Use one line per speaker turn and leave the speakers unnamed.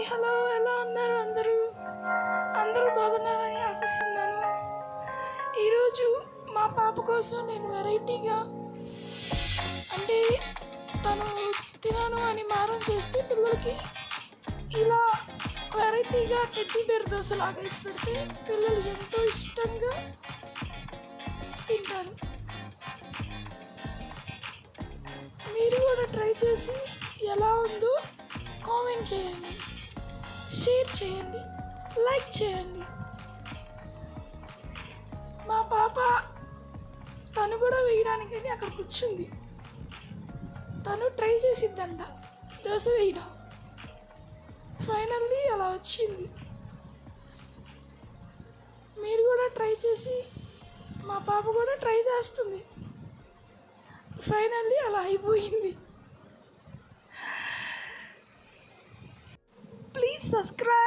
Hello, ఎలా ఉన్నారు అందరూ? అందరూ బాగున్నారని ఆశిస్తున్నాను. ఈరోజు మా పాప కోసం నేను వెరైటీగా, అంటే తను తినను అని మారం చేస్తే పిల్లలకి ఇలా వెరైటీగా టెడ్డీ బేర్ దోశలాగా వేసి పెడితే పిల్లలు ఎంతో ఇష్టంగా తింటారు. మీరు కూడా ట్రై చేసి ఎలా ఉందో కామెంట్ చేయండి, షేర్ చేయండి, లైక్ చేయండి. మా పాప తను కూడా వేయడానికని అక్కడ కూర్చుంది. తను ట్రై చేసిద్దంట దోశ వేయడం. ఫైనల్లీ అలా వచ్చింది. మీరు కూడా ట్రై చేసి, మా పాప కూడా ట్రై చేస్తుంది. ఫైనల్లీ అలా అయిపోయింది. Please subscribe.